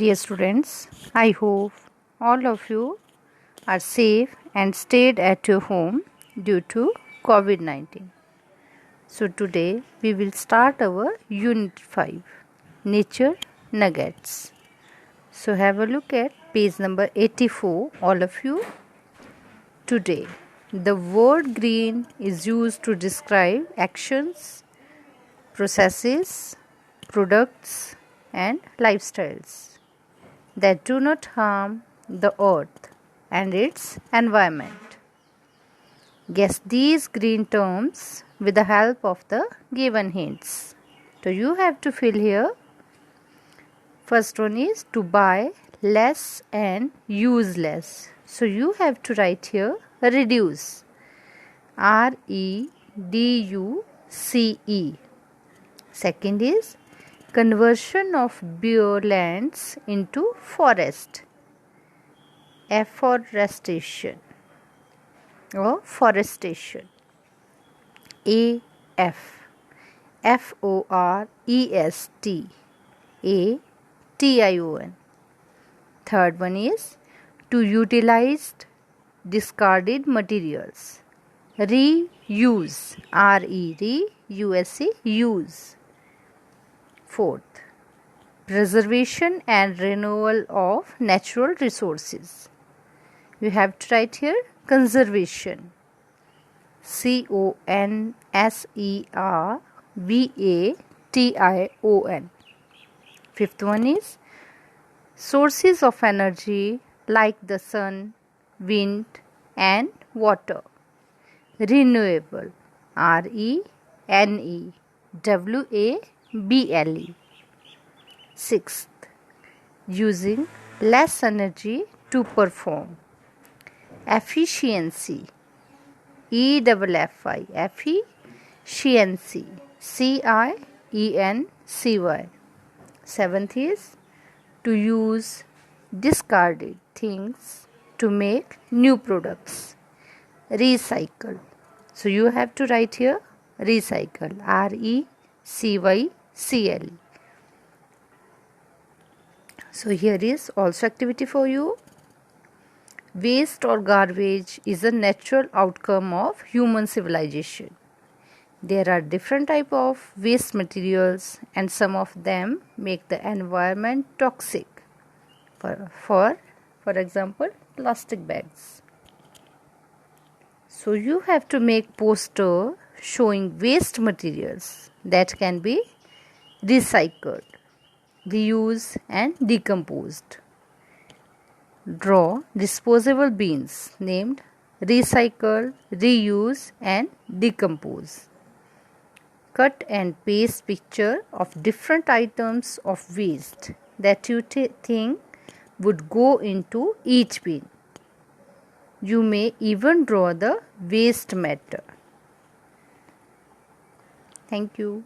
Dear students, I hope all of you are safe and stayed at your home due to COVID-19. So today we will start our Unit 5, Nature Nuggets. So have a look at page number 84, all of you. Today, the word green is used to describe actions, processes, products and lifestyles that do not harm the earth and its environment. Guess these green terms with the help of the given hints. So you have to fill here. First one is to buy less and use less. So you have to write here reduce. REDUCE. Second is conversion of bare lands into forest. Afforestation or forestation. AF FOREST Third one is to utilize discarded materials. Reuse. Reuse. Fourth, preservation and renewal of natural resources. You have to write here conservation. CONSERVATION. Fifth one is sources of energy like the sun, wind and water. Renewable. RENEWABLE. Sixth, using less energy to perform. Efficiency. EFFI. Efficiency. CIENCY. Seventh is to use discarded things to make new products. Recycle. So you have to write here recycle. RECYCLE. So here is also activity for you. Waste or garbage is a natural outcome of human civilization. There are different types of waste materials and some of them make the environment toxic. For example, plastic bags. So you have to make poster showing waste materials that can be recycled, reused and decomposed. Draw disposable bins named recycle, reuse and decompose. Cut and paste picture of different items of waste that you think would go into each bin. You may even draw the waste matter. Thank you.